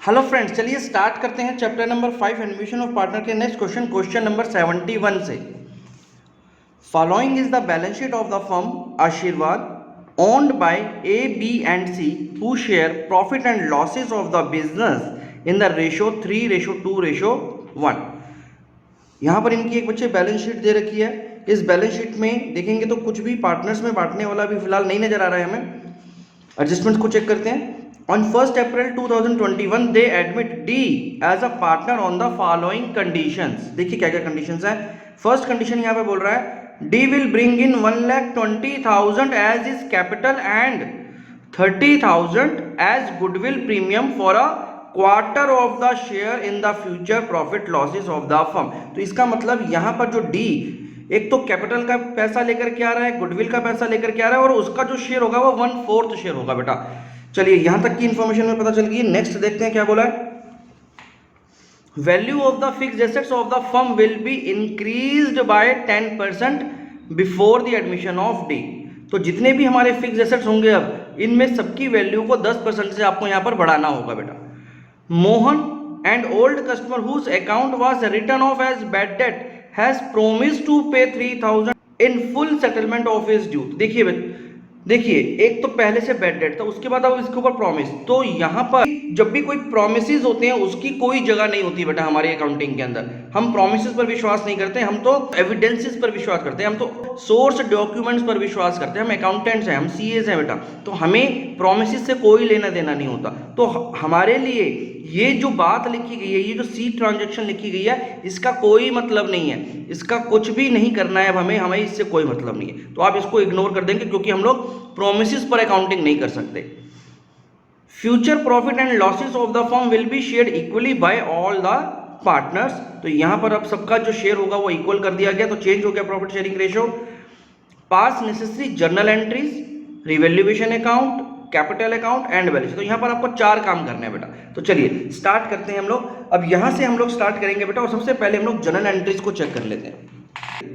Hello friends, चलिए start करते हैं chapter number 5 admission of partner के नेक्स्ट क्वेश्चन नंबर 71 से। Following is the balance sheet of the firm आशीर्वाद owned by A, B and C who share profit and losses of the business in the ratio 3:2:1। यहाँ पर इनकी एक बच्चे balance sheet दे रखी है। इस बैलेंस शीट में देखेंगे तो कुछ भी पार्टनर्स में बांटने वाला भी फिलहाल नहीं नजर आ रहा है हमें। एडजस्टमेंट्स को चेक करते हैं। On 1st April 2021, they admit D as a partner on the following conditions। देखिए क्या क्या कंडीशंस हैं। फर्स्ट कंडीशन यहाँ पे बोल रहा है D will bring in 1,20,000 as his capital and 30,000 as goodwill premium for a quarter of the share in the future profit losses of the firm। तो इसका मतलब यहाँ पर जो D एक तो कैपिटल का पैसा लेकर के आ रहा है, गुडविल का पैसा लेकर के आ रहा है और उसका जो शेयर होगा वो 1/4 शेयर होगा बेटा। चलिए यहां तक की इंफॉर्मेशन में पता चल गई। नेक्स्ट देखते हैं क्या बोला है। Value of the fixed assets of the firm will be increased by 10% before the admission of D. तो जितने भी हमारे फिक्स्ड एसेट्स होंगे अब इनमें सबकी वैल्यू को 10% से आपको यहां पर बढ़ाना होगा बेटा। Mohan and old customer whose account was written off as bad debt has promised to pay 3,000 in full settlement of his due. देखिए एक तो पहले से बैड डेट था, उसके बाद अब इसके ऊपर प्रॉमिस। तो यहाँ पर जब भी कोई प्रॉमिसेस होते हैं उसकी कोई जगह नहीं होती बेटा हमारी अकाउंटिंग के अंदर। हम प्रॉमिसेस पर विश्वास नहीं करते, हम तो एविडेंसेस पर विश्वास करते हैं, हम तो सोर्स डॉक्यूमेंट्स पर विश्वास करते हैं। हम अकाउंटेंट्स हैं, हम सीएस हैं बेटा, तो हमें प्रॉमिसेस से कोई लेना देना नहीं होता। तो हमारे लिए ये जो बात लिखी गई है, ये जो सी ट्रांजैक्शन लिखी गई है, इसका कोई मतलब नहीं है, इसका कुछ भी नहीं करना है। अब हमें इससे कोई मतलब नहीं है, तो आप इसको इग्नोर कर देंगे क्योंकि हम लोग प्रोमिसेस पर अकाउंटिंग नहीं कर सकते। Future profit and losses of the firm will be shared equally by all the partners. तो यहां पर अब सबका जो शेयर होगा वो इक्वल कर दिया गया, तो चेंज हो गया profit sharing ratio. Pass necessary journal entries, revaluation account, capital account and balance. तो यहां पर आपको 4 काम करने हैं बेटा। तो चलिए स्टार्ट करते हैं हम लोग। अब यहां से हम लोग स्टार्ट करेंगे बेटा, और सबसे पहले हम लोग जर्नल एंट्रीज को चेक कर लेते हैं।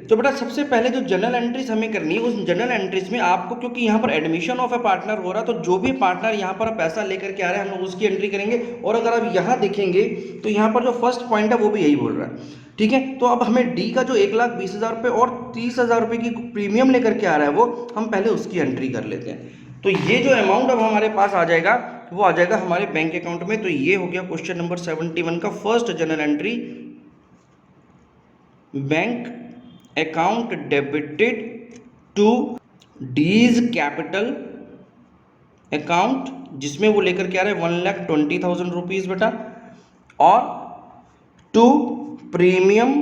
तो बेटा सबसे पहले जो जर्नल एंट्रीज हमें करनी है, उस जर्नल एंट्रीज में आपको, क्योंकि यहाँ पर एडमिशन ऑफ ए पार्टनर हो रहा है, तो जो भी पार्टनर यहाँ पर पैसा लेकर के आ रहा है हम लोग उसकी एंट्री करेंगे। और अगर आप यहाँ देखेंगे तो यहाँ पर जो फर्स्ट पॉइंट है वो भी यही बोल रहा है, ठीक है। तो अब हमें डी का जो 1,20,000 रुपये और 30,000 रुपये की प्रीमियम लेकर के आ रहा है वो हम पहले उसकी एंट्री कर लेते हैं। तो ये जो अमाउंट अब हमारे पास आ जाएगा वो आ जाएगा हमारे बैंक अकाउंट में। तो ये हो गया क्वेश्चन नंबर 71 का first journal entry. Bank account debited to D's capital account, जिसमें वो लेकर के आ रहे हैं 1,20,000 रुपीज बेटा, और to premium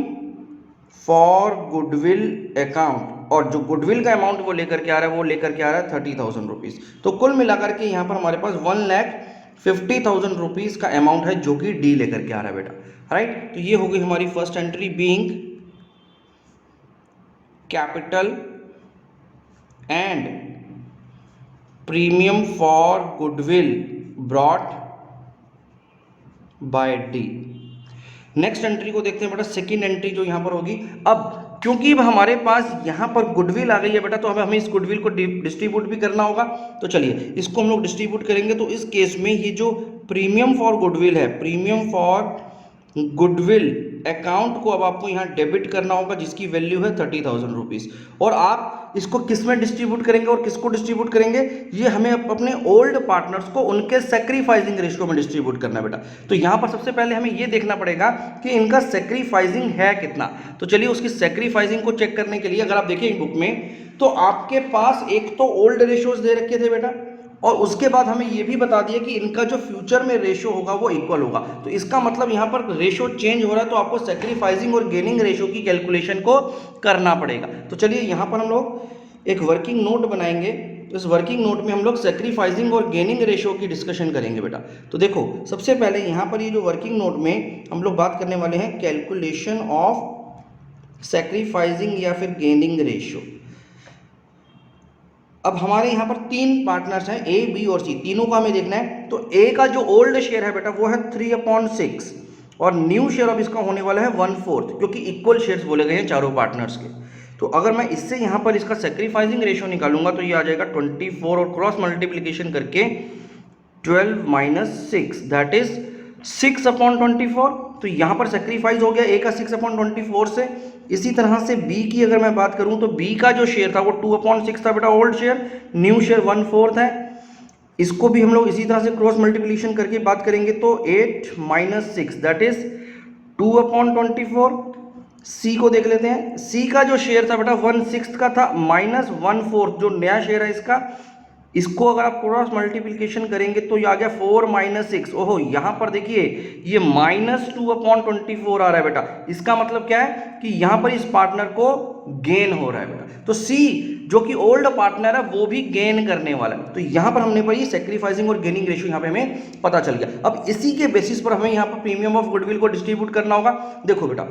for goodwill account, और जो गुडविल का अमाउंट वो लेकर के आ रहा है वो लेकर के आ रहा है 30,000 रुपीज। तो कुल मिलाकर के यहाँ पर हमारे पास 1,50,000 रुपीज का अमाउंट है जो कि डी लेकर के आ रहा है बेटा, राइट। तो ये हो गई हमारी first entry, being capital and premium for goodwill brought by D. Next entry को देखते हैं बेटा, सेकंड एंट्री जो यहां पर होगी। अब क्योंकि अब हमारे पास यहां पर गुडविल आ गई है बेटा, तो हमें इस गुडविल को डिस्ट्रीब्यूट भी करना होगा। तो चलिए इसको हम लोग डिस्ट्रीब्यूट करेंगे। तो इस केस में ये जो प्रीमियम फॉर गुडविल है, प्रीमियम फॉर गुडविल अकाउंट को अब आपको यहाँ डेबिट करना होगा, जिसकी वैल्यू है 30,000 रुपीज। और आप इसको किस में डिस्ट्रीब्यूट करेंगे और किसको डिस्ट्रीब्यूट करेंगे, ये हमें अपने ओल्ड पार्टनर्स को उनके सैक्रिफाइसिंग रेशियो में डिस्ट्रीब्यूट करना है बेटा। तो यहाँ पर सबसे पहले हमें ये देखना पड़ेगा कि इनका सैक्रिफाइसिंग है कितना। तो चलिए उसकी सैक्रिफाइसिंग को चेक करने के लिए अगर आप देखिए बुक में, तो आपके पास एक तो ओल्ड रेशियोज दे रखे थे बेटा, और उसके बाद हमें ये भी बता दिया कि इनका जो फ्यूचर में रेशियो होगा वो इक्वल होगा। तो इसका मतलब यहाँ पर रेशियो चेंज हो रहा है, तो आपको सैक्रिफाइसिंग और गेनिंग रेशियो की कैलकुलेशन को करना पड़ेगा। तो चलिए यहाँ पर हम लोग एक वर्किंग नोट बनाएंगे। तो इस वर्किंग नोट में हम लोग सैक्रिफाइसिंग और गेनिंग रेशियो की डिस्कशन करेंगे बेटा। तो देखो सबसे पहले यहाँ पर ये जो वर्किंग नोट में हम लोग बात करने वाले हैं कैलकुलेशन ऑफ सैक्रिफाइसिंग या फिर गेनिंग रेशियो। अब हमारे यहाँ पर 3 पार्टनर्स हैं, ए, बी और सी, तीनों का हमें देखना है। तो ए का जो ओल्ड शेयर है बेटा वो है 3/6 और न्यू शेयर अब इसका होने वाला है 1/4, क्योंकि इक्वल शेयर्स बोले गए हैं चारों पार्टनर्स के। तो अगर मैं इससे यहाँ पर इसका सैक्रिफाइसिंग रेशियो निकालूंगा तो ये आ जाएगा 24 और क्रॉस मल्टीप्लीकेशन करके 12 - 6 दैट इज 6/24, तो यहाँ पर सेक्रीफाइस हो गया ए का 6/24 से। इसी तरह से बी की अगर मैं बात करूँ तो बी का जो शेयर था वो 2/6 था बेटा ओल्ड शेयर, न्यू शेयर 1/4 है। इसको भी हम लोग इसी तरह से क्रॉस मल्टीप्लिकेशन करके बात करेंगे तो 8 - 6 दैट इज 2/24। सी को देख लेते हैं, सी का जो शेयर था बेटा 1/6 का था माइनस 1/4 जो नया शेयर है इसका, इसको अगर आप क्रॉस मल्टीप्लिकेशन करेंगे तो ये आ गया 4 - 6। ओहो, यहाँ पर देखिए ये -2/24 आ रहा है बेटा, इसका मतलब क्या है कि यहाँ पर इस पार्टनर को गेन हो रहा है बेटा। तो सी जो कि ओल्ड पार्टनर है वो भी गेन करने वाला है, तो यहाँ पर हमने पढ़ी सेक्रीफाइसिंग और गेनिंग रेशियो, यहाँ पे हमें पता चल गया। अब इसी के बेसिस पर हमें यहाँ पर प्रीमियम ऑफ गुडविल को डिस्ट्रीब्यूट करना होगा। देखो बेटा,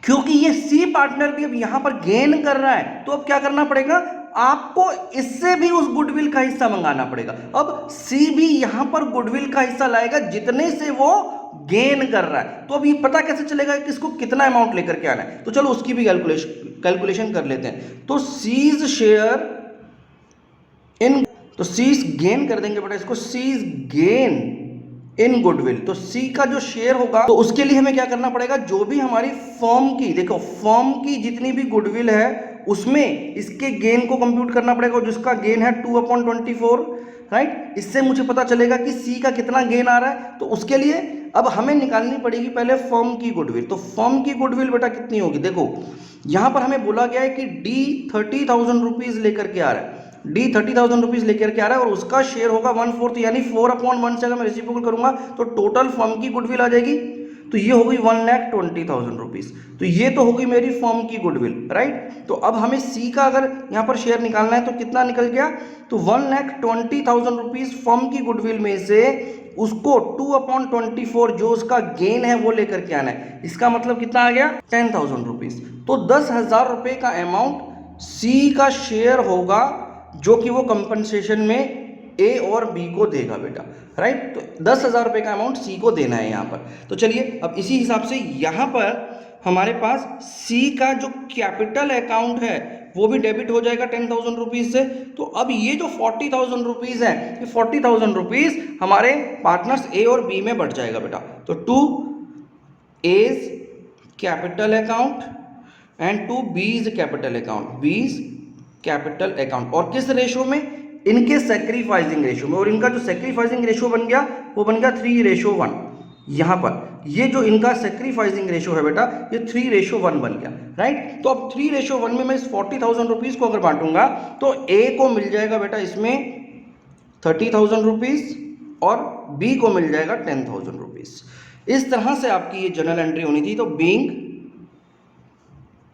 क्योंकि ये सी पार्टनर भी अब यहाँ पर गेन कर रहा है तो अब क्या करना पड़ेगा, आपको इससे भी उस गुडविल का हिस्सा मंगाना पड़ेगा। अब सी भी यहां पर गुडविल का हिस्सा लाएगा जितने से वो गेन कर रहा है, तो अब ये पता कैसे चलेगा कि इसको कितना अमाउंट लेकर के आना है, तो चलो उसकी भी कैलकुलेशन कर लेते हैं। तो सीज शेयर इन, तो सीज गेन कर देंगे बेटा इसको, सीज गेन इन गुडविल, तो सी का जो शेयर होगा तो उसके लिए हमें क्या करना पड़ेगा, जो भी हमारी फर्म की, देखो फर्म की जितनी भी गुडविल है उसमें इसके गेन को कंप्यूट करना पड़ेगा, जिसका गेन है 2/24, राइट। इससे मुझे पता चलेगा कि सी का कितना गेन आ रहा है, तो उसके लिए अब हमें निकालनी पड़ेगी पहले फर्म की गुडविल। तो फर्म की गुडविल बेटा कितनी होगी, देखो यहां पर हमें बोला गया है कि डी 30,000 रुपीज लेकर के आ रहा है, डी 30,000 रुपीज लेकर के आ रहा है और उसका शेयर होगा 1/4 यानी 4/1 से अगर मैं रेसिप्रोकल करूंगा तो टोटल फर्म की गुडविल आ जाएगी, तो ये हो गई 1,20,000 रुपीज। तो ये तो होगी मेरी फर्म की गुडविल, राइट। तो अब हमें सी का अगर यहाँ पर शेयर निकालना है तो कितना निकल गया, तो 1,20,000 रुपीज फर्म की गुडविल में से उसको 2/24 जो उसका गेन है वो लेकर के आना है, इसका मतलब कितना आ गया 10,000 रुपीज। तो 10,000 रुपए का अमाउंट सी का शेयर होगा जो कि वो कंपनसेशन में ए और बी को देगा बेटा, राइट। तो 10,000 रुपए का अमाउंट सी को देना है यहाँ पर। तो चलिए अब इसी हिसाब से यहाँ पर हमारे पास सी का जो कैपिटल अकाउंट है वो भी डेबिट हो जाएगा 10,000 रुपीज से। तो अब ये जो 40,000 रुपीज है, ये 40,000 रुपीज हमारे पार्टनर्स ए और बी में बढ़ जाएगा बेटा। तो to A's capital account and to B's capital account, B's capital account, और किस रेशो में, इनके सेक्रीफाइसिंग रेशो में। और इनका जो सेक्रीफाइसिंग रेशो बन गया वो बन गया 3:1। यहाँ पर ये जो इनका सेक्रीफाइसिंग रेशो है बेटा ये 3:1 बन गया, राइट। तो अब 3:1 में मैं इस 40,000 रुपीज को अगर बांटूंगा तो ए को मिल जाएगा बेटा इसमें 30,000 रुपीज और बी को मिल जाएगा 10,000 रुपीज। इस तरह से आपकी ये जनरल एंट्री होनी थी। तो being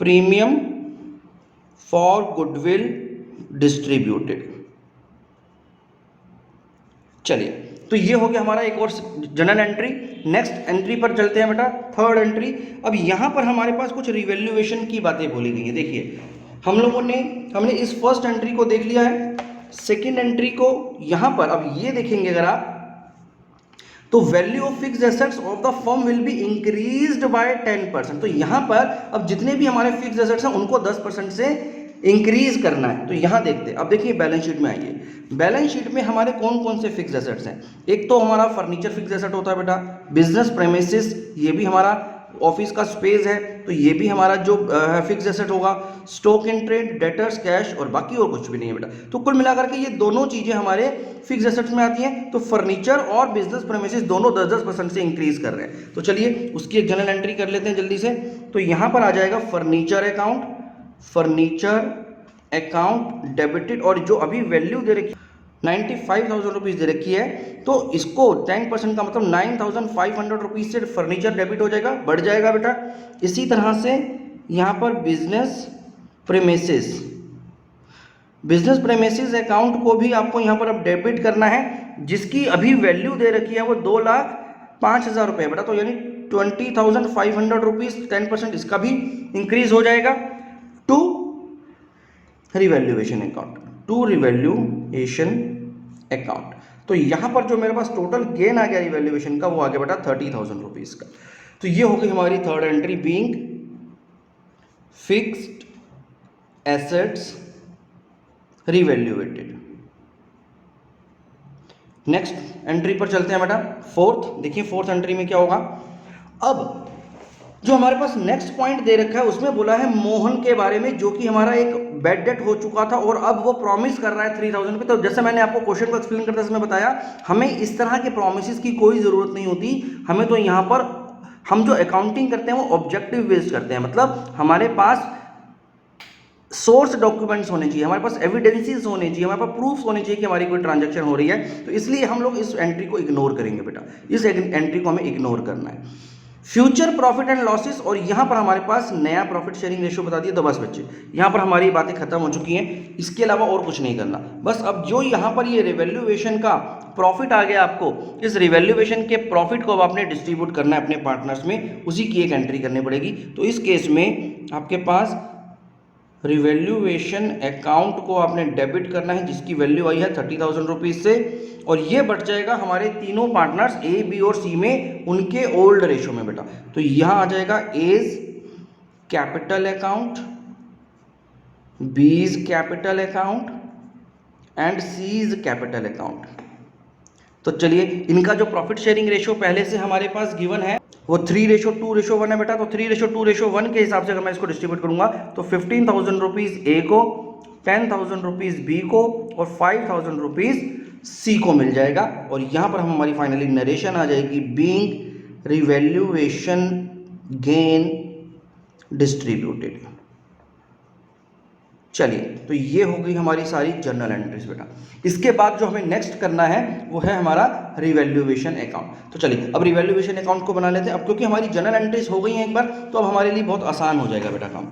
premium for goodwill distributed. चलिए, तो ये हो गया हमारा एक और जनरल एंट्री। नेक्स्ट एंट्री पर चलते हैं बेटा, थर्ड एंट्री। अब यहां पर हमारे पास कुछ रिवैल्यूएशन की बातें बोली गई है। देखिए हमने इस फर्स्ट एंट्री को देख लिया है, सेकेंड एंट्री को यहां पर अब ये देखेंगे अगर आप, तो value of fixed assets of the firm will be increased by 10%। तो यहां पर अब जितने भी हमारे फिक्स्ड एसेट्स हैं उनको 10% से इंक्रीज करना है। तो यहां देखते हैं, अब देखिए बैलेंस शीट में आइए, बैलेंस शीट में हमारे कौन कौन से फिक्स्ड एसेट्स हैं। एक तो हमारा फर्नीचर फिक्स्ड एसेट होता है बेटा, बिजनेस प्रेमिसेस ये भी हमारा ऑफिस का स्पेस है तो ये भी हमारा जो फिक्स्ड एसेट होगा, stock in trade, debtors, cash और बाकी और कुछ भी नहीं है बेटा। तो कुल मिलाकर के ये दोनों चीजें हमारे फिक्स्ड एसेट्स में आती हैं। तो फर्नीचर और बिजनेस प्रेमिसेस दोनों 10-10% से इंक्रीज कर रहे हैं। तो चलिए उसकी एक जनरल एंट्री कर लेते हैं जल्दी से। तो यहां पर आ जाएगा furniture account, furniture account debited, और जो अभी वैल्यू दे रखी 95,000 रुपीज दे रखी है तो इसको 10% का मतलब 9,500 रुपीज से फर्नीचर डेबिट हो जाएगा, बढ़ जाएगा बेटा। इसी तरह से यहाँ पर बिजनेस प्रेमिसेस अकाउंट को भी आपको यहाँ पर अब डेबिट करना है, जिसकी अभी वैल्यू दे रखी है वो 2,05,000 रुपये बेटा। तो यानी 20,500 रुपीज, 10% इसका भी इंक्रीज हो जाएगा to revaluation account, to revaluation account. तो यहां पर जो मेरे पास टोटल गेन आ गया रिवैल्यूएशन का वो आ गया बेटा 30,000 रुपीज का। तो ये हो गई हमारी third entry, being fixed assets revalued. Next entry पर चलते हैं बेटा, फोर्थ। देखिए फोर्थ एंट्री में क्या होगा। अब जो हमारे पास नेक्स्ट पॉइंट दे रखा है उसमें बोला है मोहन के बारे में, जो कि हमारा एक बैड डेट हो चुका था और अब वो प्रॉमिस कर रहा है 3000 पे। तो जैसे मैंने आपको क्वेश्चन को एक्सप्लेन करते समय बताया, हमें इस तरह के प्रॉमिसेस की कोई ज़रूरत नहीं होती। हमें तो यहाँ पर हम जो अकाउंटिंग करते हैं वो ऑब्जेक्टिव बेस्ड करते हैं, मतलब हमारे पास सोर्स डॉक्यूमेंट्स होने चाहिए, हमारे पास एविडेंसेस होने चाहिए, हमारे पास प्रूफ्स होने चाहिए कि हमारी कोई ट्रांजैक्शन हो रही है। तो इसलिए हम लोग इस एंट्री को इग्नोर करेंगे बेटा, इस एंट्री को हमें इग्नोर करना है। फ्यूचर प्रॉफिट एंड लॉसेस, और यहाँ पर हमारे पास नया प्रॉफिट शेयरिंग रेशियो बता दिया। तो बस बच्चे यहाँ पर हमारी बातें खत्म हो चुकी हैं, इसके अलावा और कुछ नहीं करना। बस अब जो यहाँ पर ये रिवैल्यूएशन का प्रॉफिट आ गया आपको, इस रिवैल्यूएशन के प्रॉफिट को अब आपने डिस्ट्रीब्यूट करना है अपने पार्टनर्स में, उसी की एक एंट्री करनी पड़ेगी। तो इस केस में आपके पास रिवैल्यूएशन अकाउंट को आपने डेबिट करना है, जिसकी वैल्यू आई है 30,000 रुपीज़ से, और ये बढ़ जाएगा हमारे तीनों पार्टनर्स ए, बी और सी में उनके ओल्ड रेशियो में बेटा। तो यहाँ आ जाएगा A's capital account, B's capital account and C's capital account. तो चलिए इनका जो प्रॉफिट शेयरिंग रेशियो पहले से हमारे पास गिवन है वो 3:2:1 है बेटा। तो 3:2:1 के हिसाब से अगर मैं इसको डिस्ट्रीब्यूट करूंगा तो 15,000 रुपीज़ ए को, 10,000 रुपीज़ बी को और 5,000 रुपीज़ सी को मिल जाएगा। और यहाँ पर हम हमारी फाइनली नरेशन आ जाएगी, बीइंग रिवैल्यूएशन गेन डिस्ट्रीब्यूटेड। चलिए तो ये हो गई हमारी सारी जर्नल एंट्रीज बेटा। इसके बाद जो हमें नेक्स्ट करना है वो है हमारा रिवैल्यूएशन अकाउंट। तो चलिए अब रिवैल्यूएशन अकाउंट को बना लेते हैं। अब क्योंकि हमारी जर्नल एंट्रीज हो गई हैं एक बार, तो अब हमारे लिए बहुत आसान हो जाएगा बेटा काम।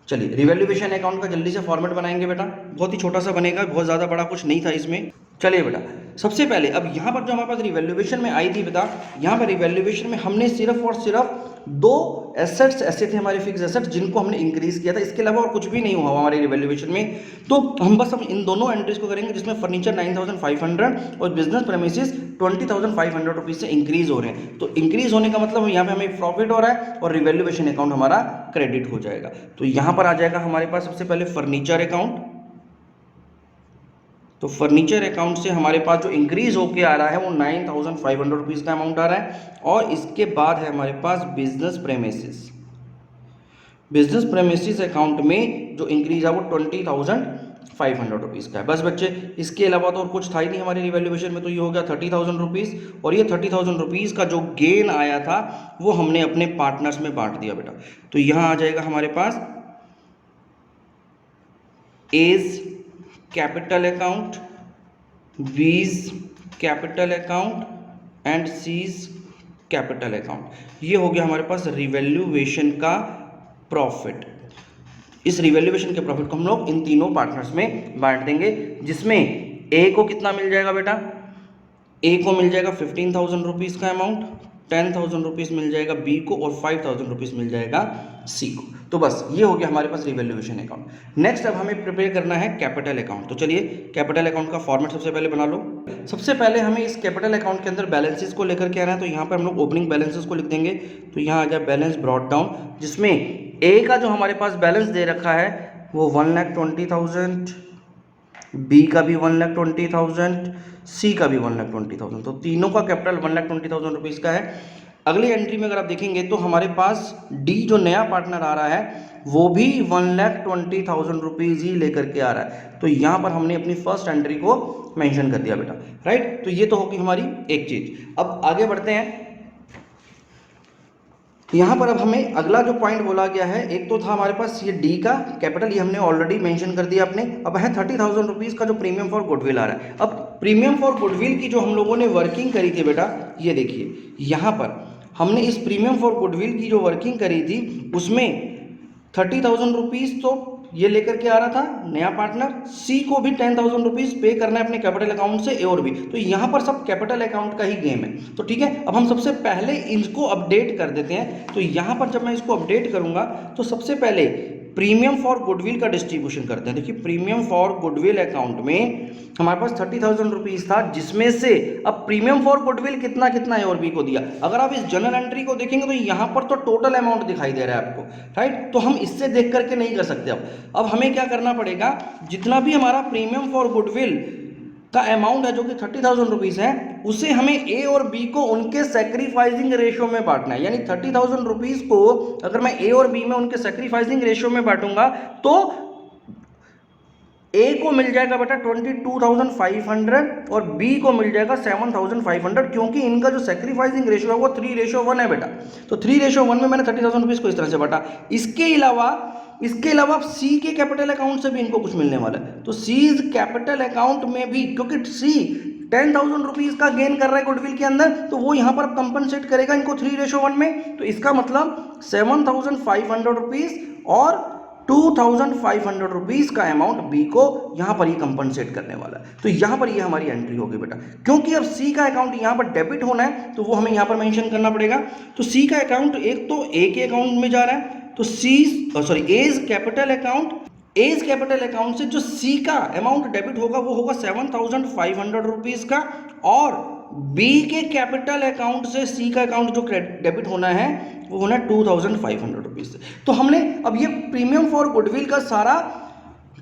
चलिए रिवैल्यूएशन अकाउंट का जल्दी से फॉर्मेट बनाएंगे बेटा, बहुत ही छोटा सा बनेगा, बहुत ज़्यादा बड़ा कुछ नहीं था इसमें। चलिए बेटा सबसे पहले अब यहाँ पर जो हमारे पास रिवैल्यूएशन में आई थी बेटा, यहाँ पर रिवैल्यूएशन में हमने सिर्फ और सिर्फ दो एसेट्स ऐसे थे हमारे फिक्स एसेट्स जिनको हमने इंक्रीज किया था, इसके अलावा और कुछ भी नहीं हुआ हमारे रिवैल्यूएशन में। तो हम बस हम इन दोनों एंट्रीज को करेंगे, जिसमें फर्नीचर 9,500 और बिजनेस प्रेमिसेस 20,500 रुपीज़ से इंक्रीज हो रहे हैं। तो इंक्रीज होने का मतलब यहाँ पे हमें प्रॉफिट हो रहा है और रिवैल्यूएशन अकाउंट हमारा क्रेडिट हो जाएगा। तो यहाँ पर आ जाएगा हमारे पास सबसे पहले फर्नीचर अकाउंट। तो फर्नीचर अकाउंट से हमारे पास जो इंक्रीज होके आ रहा है वो 9,500 रुपीज़ का अमाउंट आ रहा है। और इसके बाद है हमारे पास business premises. Business premises account में जो इंक्रीज है वो 20,500 रुपीज़ का है। बस बच्चे इसके अलावा तो और कुछ था ही नहीं हमारे रिवैल्यूएशन में। तो ये हो गया 30,000 रुपीज़, और ये 30,000 रुपीज़ का जो गेन आया था वो हमने अपने पार्टनर्स में बांट दिया बेटा। तो यहाँ आ जाएगा हमारे पास as capital account, B's capital account and C's capital account. ये हो गया हमारे पास रिवैल्यूएशन का प्रॉफिट। इस रिवैल्यूएशन के प्रॉफिट को हम लोग इन तीनों पार्टनर्स में बांट देंगे, जिसमें ए को कितना मिल जाएगा बेटा, ए को मिल जाएगा 15,000 रुपीज़ का अमाउंट, 10,000 रुपीज़ मिल जाएगा बी को और 5,000 रुपीज़ मिल जाएगा सी को। तो बस ये हो गया हमारे पास रिवैल्यूएशन अकाउंट। नेक्स्ट अब हमें प्रिपेयर करना है कैपिटल अकाउंट। तो चलिए कैपिटल अकाउंट का फॉर्मेट सबसे पहले बना लो। सबसे पहले हमें इस कैपिटल अकाउंट के अंदर बैलेंसेस को लेकर के आना है। तो यहाँ पर हम लोग ओपनिंग बैलेंसेस को लिख देंगे। तो यहाँ आ गया बैलेंस ब्रॉट डाउन, जिसमें ए का जो हमारे पास बैलेंस दे रखा है वो 1,20,000, बी का भी 1,20,000, सी का भी 1,20,000। तो तीनों का कैपिटल 1,20,000 रुपीज़ का है। अगली एंट्री में अगर आप देखेंगे तो हमारे पास डी जो नया पार्टनर आ रहा है वो भी 1,20,000 रुपीज़ ही लेकर के आ रहा है। तो यहाँ पर हमने अपनी फर्स्ट एंट्री को मेंशन कर दिया बेटा, राइट। तो ये तो होगी हमारी एक चीज़। अब आगे बढ़ते हैं। यहाँ पर अब हमें अगला जो पॉइंट बोला गया है, एक तो था हमारे पास ये डी का कैपिटल, ये हमने ऑलरेडी मेंशन कर दिया अपने। अब है 30,000 रुपीज़ का जो प्रीमियम फॉर गुडविल आ रहा है। अब प्रीमियम फॉर गुडविल की जो हम लोगों ने वर्किंग करी थी बेटा, ये देखिए यहाँ पर हमने इस प्रीमियम फॉर गुडविल की जो वर्किंग करी थी उसमें 30,000 रुपीज़ तो ये लेकर के आ रहा था नया पार्टनर, सी को भी 10,000 रुपीज़ पे करना है अपने कैपिटल अकाउंट से, ए और बी। तो यहाँ पर सब कैपिटल अकाउंट का ही गेम है। तो ठीक है, अब हम सबसे पहले इसको अपडेट कर देते हैं। तो यहाँ पर जब मैं इसको अपडेट करूँगा तो सबसे पहले प्रीमियम फॉर गुडविल का डिस्ट्रीब्यूशन करते हैं। देखिए प्रीमियम फॉर गुडविल अकाउंट में हमारे पास 30,000 रुपीज़ था, जिसमें से अब प्रीमियम फॉर गुडविल कितना कितना ए और बी को दिया। अगर आप इस जर्नल एंट्री को देखेंगे तो यहाँ पर तो टोटल अमाउंट दिखाई दे रहा है आपको, राइट। तो हम इससे देख करके नहीं कर सकते। अब हमें क्या करना पड़ेगा, जितना भी हमारा प्रीमियम फॉर गुडविल का अमाउंट है जो कि 30,000 रुपीज़ है, उसे हमें ए और बी को उनके सेक्रीफाइसिंग रेशियो में बांटना है। यानी 30,000 रुपीज़ को अगर मैं ए और बी में उनके सेक्रीफाइसिंग रेशियो में बांटूंगा तो ए को मिल जाएगा बेटा 22,500 और बी को मिल जाएगा 7,500, क्योंकि इनका जो सेक्रीफाइसिंग रेशियो है वो 3:1 है बेटा। तो 3:1 में मैंने 30,000 रुपीज़ को इस तरह से बांटा। इसके अलावा सी के कैपिटल अकाउंट से भी इनको कुछ मिलने वाला है। तो सीज कैपिटल अकाउंट में भी, क्योंकि सी 10,000 रुपीज़ का गेन कर रहा है गुडविल के अंदर, तो वो यहाँ पर कंपनसेट करेगा इनको 3:1 में। तो इसका मतलब 7,500 रुपीज़ और 2,500 रुपीज़ का अमाउंट बी को यहाँ पर ही कंपनसेट करने वाला है। तो यहाँ पर ये हमारी एंट्री होगी बेटा, क्योंकि अब सी का अकाउंट यहाँ पर डेबिट होना है तो वो हमें यहाँ पर मेंशन करना पड़ेगा। तो सी का अकाउंट एक तो ए के अकाउंट में जा रहा है, तो एज कैपिटल अकाउंट से जो सी का अमाउंट डेबिट होगा वो होगा 7,500 रुपीज़ का, और बी के कैपिटल अकाउंट से सी का अकाउंट जो डेबिट होना है वो होना है 2,500 रुपीज़ से। तो हमने अब ये प्रीमियम फॉर गुडविल का सारा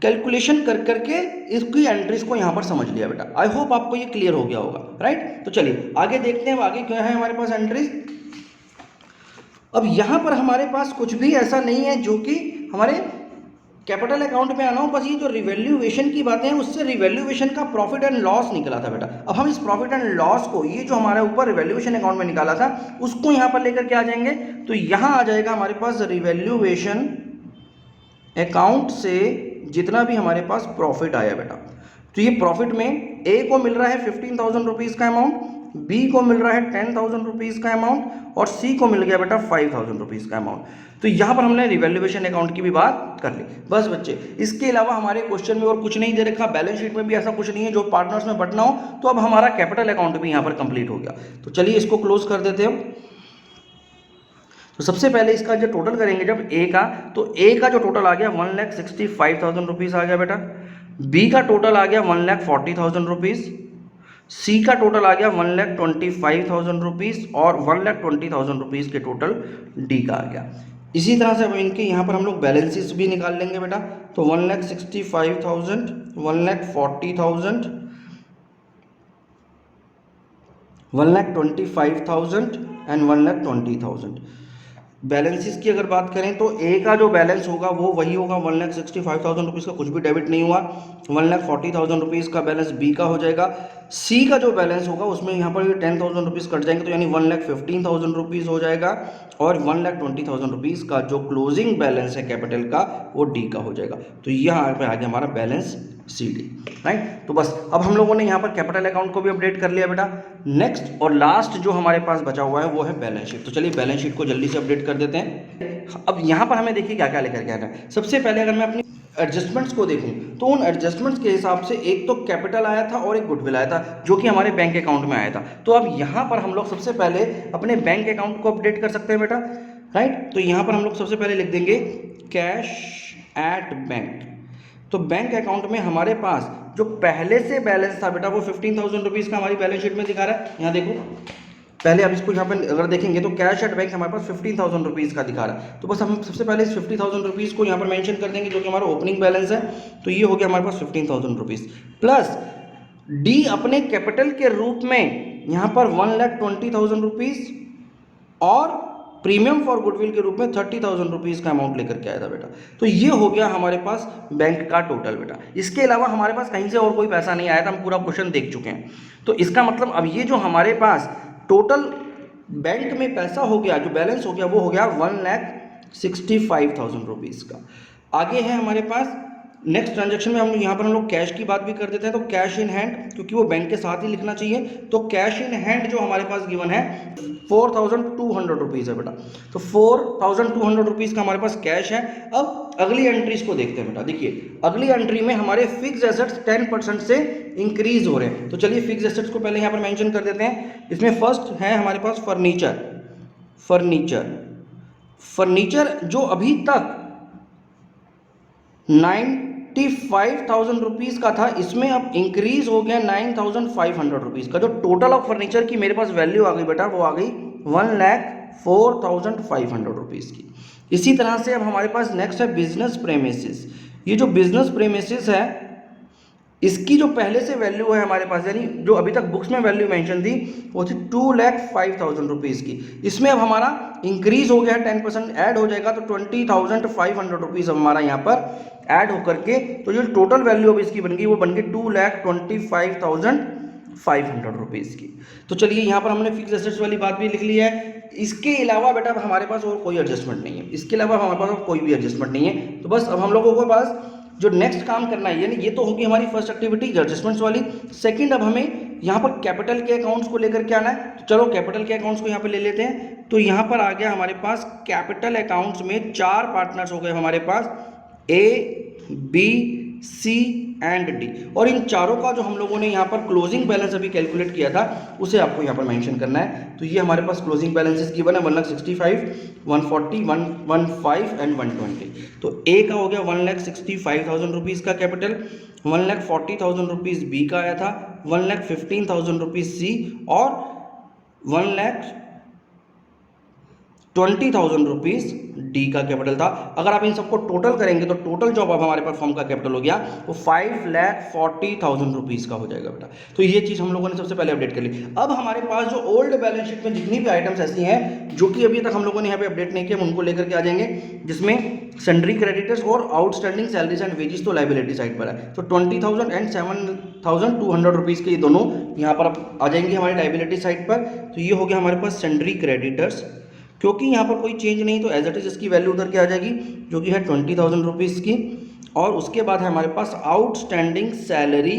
कैलकुलेशन कर करके इसकी एंट्रीज को यहाँ पर समझ लिया बेटा। आई होप आपको ये क्लियर हो गया होगा, राइट। तो चलिए आगे देखते हैं, आगे क्या है हमारे पास एंट्रीज। अब यहाँ पर हमारे पास कुछ भी ऐसा नहीं है जो कि हमारे कैपिटल अकाउंट में आना हो, बस ये जो रिवैल्यूएशन की बातें हैं उससे रिवैल्यूएशन का प्रॉफिट एंड लॉस निकला था बेटा। अब हम इस प्रॉफिट एंड लॉस को, ये जो हमारे ऊपर रिवैल्यूएशन अकाउंट में निकाला था, उसको यहाँ पर लेकर के आ जाएंगे। तो यहाँ आ जाएगा हमारे पास रिवैल्यूएशन अकाउंट से जितना भी हमारे पास प्रॉफिट आया बेटा। तो ये प्रॉफिट में ए को मिल रहा है 15,000 रुपीज़ का अमाउंट, बी को मिल रहा है 10,000 रुपीज़ का अमाउंट और सी को मिल गया बेटा 5,000 रुपीज़ का अमाउंट। तो यहाँ पर हमने रिवैल्यूएशन अकाउंट की भी बात कर ली। बस बच्चे, इसके अलावा हमारे क्वेश्चन में और कुछ नहीं दे रखा, बैलेंस शीट में भी ऐसा कुछ नहीं है जो पार्टनर्स में बंटना हो। तो अब हमारा कैपिटल अकाउंट भी यहाँ पर कंप्लीट हो गया। तो चलिए इसको क्लोज कर देते हैं। तो सबसे पहले इसका जो टोटल करेंगे जब ए का, तो ए का जो टोटल आ गया 1,65,000 रुपीज़ आ गया बेटा, बी का टोटल आ गया 1,40,000 रुपीज़, सी का टोटल आ गया 1,25,000 रुपीज़ और 1,20,000 रुपीज़ के टोटल डी का आ गया। इसी तरह से अब इनके यहाँ पर हम लोग बैलेंसेस भी निकाल लेंगे बेटा। तो 1,65,000, 1,40,000, 1,25,000 एंड 1,20,000। बैलेंसेस की अगर बात करें तो ए का जो बैलेंस होगा वो वही होगा 1,65,000 रुपीज़ का, कुछ भी डेबिट नहीं हुआ। 1,40,000 रुपीज़ का बैलेंस बी का हो जाएगा। सी का जो बैलेंस होगा उसमें यहाँ पर 10,000 रुपीज़ कट जाएंगे, तो यानी 1,15,000 रुपीज़ हो जाएगा। और 1,20,000 रुपीज़ का जो क्लोजिंग बैलेंस है कैपिटल का वो डी का हो जाएगा। तो यहाँ पर आ गया हमारा बैलेंस सी डी, राइट। तो बस अब हम लोगों ने यहाँ पर कैपिटल अकाउंट को भी अपडेट कर लिया बेटा। नेक्स्ट और लास्ट जो हमारे पास बचा हुआ है वो है बैलेंस शीट। तो चलिए बैलेंस शीट को जल्दी से अपडेट कर देते हैं। अब यहाँ पर हमें देखिए क्या क्या लेकर के आना है। सबसे पहले अगर मैं अपनी एडजस्टमेंट्स को देखूं तो उन एडजस्टमेंट्स के हिसाब से एक तो कैपिटल आया था और एक गुडविल आया था जो कि हमारे बैंक अकाउंट में आया था। तो अब यहाँ पर हम लोग सबसे पहले अपने बैंक अकाउंट को अपडेट कर सकते हैं बेटा, राइट। तो यहाँ पर हम लोग सबसे पहले लिख देंगे कैश एट बैंक। तो बैंक अकाउंट में हमारे पास जो पहले से बैलेंस था बेटा वो 15,000 रुपीज़ का हमारी बैलेंस शीट में दिखा रहा है। यहाँ देखो, पहले आप इसको यहाँ पे अगर देखेंगे तो कैश एट बैंक हमारे पास 15,000 रुपीज़ का दिखा रहा है। तो बस हम सबसे पहले इस 50,000 रुपीज़ को यहाँ पर मेंशन कर देंगे जो कि हमारा ओपनिंग बैलेंस है। तो ये हो गया हमारे पास 15,000 रुपीज़ प्लस डी अपने कैपिटल के रूप में यहाँ पर 1,20,000 रुपीज़ और प्रीमियम फॉर गुडविल के रूप में 30,000 रुपीज़ का अमाउंट लेकर के आया था बेटा। तो ये हो गया हमारे पास बैंक का टोटल बेटा। इसके अलावा हमारे पास कहीं से और कोई पैसा नहीं आया था, हम पूरा क्वेश्चन देख चुके हैं। तो इसका मतलब अब ये जो हमारे पास टोटल बैंक में पैसा हो गया, जो बैलेंस हो गया वो हो गया 1,65,000 रुपीज़ का। आगे है हमारे पास नेक्स्ट ट्रांजैक्शन में हम यहाँ पर हम लोग कैश की बात भी कर देते हैं। तो कैश इन हैंड, क्योंकि वो बैंक के साथ ही लिखना चाहिए, तो कैश इन हैंड जो हमारे पास गिवन है 4,200 रुपीज़ है बेटा। तो 4,200 रुपीज़ का हमारे पास कैश है। अब अगली एंट्रीज को देखते हैं बेटा। देखिए अगली एंट्री में हमारे फिक्स एसेट्स 10% से इंक्रीज हो रहे हैं। तो चलिए फिक्स एसेट्स को पहले यहाँ पर मेंशन कर देते हैं। इसमें फर्स्ट है हमारे पास फर्नीचर जो अभी तक 95,000 रुपीज़ का था, इसमें अब इंक्रीज हो गया 9,500 रुपीज़ का। जो टोटल ऑफ फर्नीचर की मेरे पास वैल्यू आ गई बेटा वो आ गई 1,04,500 रुपीज़ की। इसी तरह से अब हमारे पास नेक्स्ट है बिजनेस प्रेमिसेस। ये जो बिजनेस प्रेमिसेस है इसकी जो पहले से वैल्यू है हमारे पास, यानी जो अभी तक बुक्स में वैल्यू मेंशन थी वो थी 2,05,000 रुपीज़ की। इसमें अब हमारा इंक्रीज हो गया है 10% ऐड हो जाएगा तो 20,500 रुपीज़ अब हमारा यहाँ पर ऐड होकर के, तो जो टोटल वैल्यू अब इसकी बन गई वो बन गई 2,25,500 रुपीज़ की। तो चलिए यहाँ पर हमने फिक्स एसेट्स वाली बात भी लिख ली है। इसके अलावा बेटा हमारे पास और कोई एडजस्टमेंट नहीं है, इसके अलावा हमारे पास और कोई भी एडजस्टमेंट नहीं है। तो बस अब हम लोगों के पास जो नेक्स्ट काम करना है, यानी ये तो होगी हमारी फर्स्ट एक्टिविटी एडजस्टमेंट्स वाली। सेकंड, अब हमें यहाँ पर कैपिटल के अकाउंट्स को लेकर के आना है। तो चलो कैपिटल के अकाउंट्स को यहाँ पे ले लेते हैं। तो यहाँ पर आ गया हमारे पास कैपिटल अकाउंट्स में 4 पार्टनर्स हो गए हमारे पास, ए, बी, सी एंड डी, और इन चारों का जो हम लोगों ने यहाँ पर क्लोजिंग बैलेंस अभी कैलकुलेट किया था उसे आपको यहाँ पर मेंशन करना है। तो ये हमारे पास क्लोजिंग बैलेंसेस गिवन है 1,65,000, 140, 115 एंड 120। तो ए का हो गया 1,65,000 रुपीज़ का कैपिटल, 1,40,000 रुपीज़ बी का आया था, 1,15,000 रुपीज़ सी और 1,20,000 रुपीज़ डी का कैपिटल था। अगर आप इन सबको टोटल करेंगे तो टोटल जो अब हमारे पास फर्म का कैपिटल हो गया वो 5,40,000 रुपीज़ का हो जाएगा बेटा। तो ये चीज़ हम लोगों ने सबसे पहले अपडेट कर ली। अब हमारे पास जो ओल्ड बैलेंस शीट में जितनी भी आइटम्स ऐसी हैं जो कि अभी तक हम लोगों ने यहाँ पे अपडेट नहीं किया, हम उनको लेकर के आ जाएंगे, जिसमें सन्ड्री क्रेडिटर्स और आउटस्टैंडिंग सैलरीज एंड वेजेस तो लाइबिलिटी साइड पर है। तो 20,000 एंड 7,200 रुपीज़ के ये दोनों यहाँ पर आ जाएंगे हमारी लाइबिलिटी साइड पर। तो ये हो गया हमारे पास सन्ड्री क्रेडिटर्स, क्योंकि यहाँ पर कोई चेंज नहीं तो एज इट इज इसकी वैल्यू उधर के आ जाएगी जो कि है 20,000 रुपीज़ की। और उसके बाद है हमारे पास आउटस्टैंडिंग सैलरी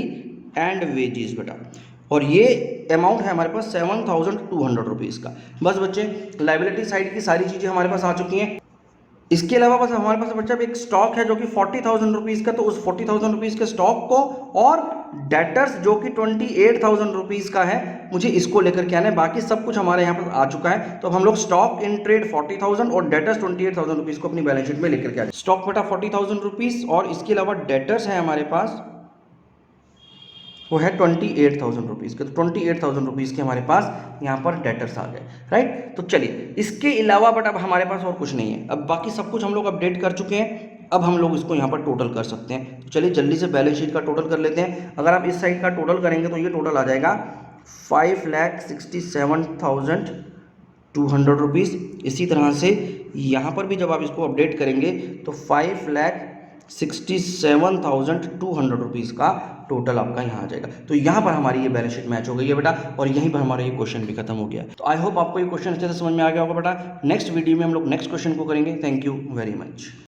एंड वेजेस बेटा, और ये अमाउंट है हमारे पास 7,200 रुपीज़ का। बस बच्चे लाइबिलिटी साइड की सारी चीज़ें हमारे पास आ चुकी हैं। इसके अलावा बस हमारे पास बच्चा एक स्टॉक है जो कि 40,000 रुपीज़ का, तो उस 40,000 रुपीज़ के स्टॉक को और डेटर्स जो कि 28,000 रुपीज़ का है, मुझे इसको लेकर के आना है। बाकी सब कुछ हमारे यहाँ पर आ चुका है। तो अब हम लोग स्टॉक इन ट्रेड 40,000 और डेटर्स 28,000 रुपीज़ को अपनी बैलेंस शीट में लेकर के आ जाए। स्टॉक बेटा 40,000 रुपीज़ और इसके अलावा डेटर्स है हमारे पास वो है 28,000 रुपीज़ के। तो 28,000 रुपीज़ के हमारे पास यहाँ पर डेटर्स आ गए, राइट। तो चलिए इसके अलावा बट अब हमारे पास और कुछ नहीं है। अब बाकी सब कुछ हम लोग अपडेट कर चुके हैं। अब हम लोग इसको यहाँ पर टोटल कर सकते हैं। तो चलिए जल्दी से बैलेंस शीट का टोटल कर लेते हैं। अगर आप इस साइड का टोटल करेंगे तो ये टोटल आ जाएगा 5,67,200 रुपीज़। इसी तरह से यहाँ पर भी जब आप इसको अपडेट करेंगे तो 5,67,200 रुपीज़ का टोटल आपका यहाँ आ जाएगा। तो यहाँ पर हमारी ये बैलेंस शीट मैच हो गई है बेटा, और यहीं पर हमारा ये क्वेश्चन भी खत्म हो गया। तो आई होप आपको ये क्वेश्चन अच्छे से समझ में आ गया होगा बेटा। नेक्स्ट वीडियो में हम लोग नेक्स्ट क्वेश्चन को करेंगे। Thank you very much.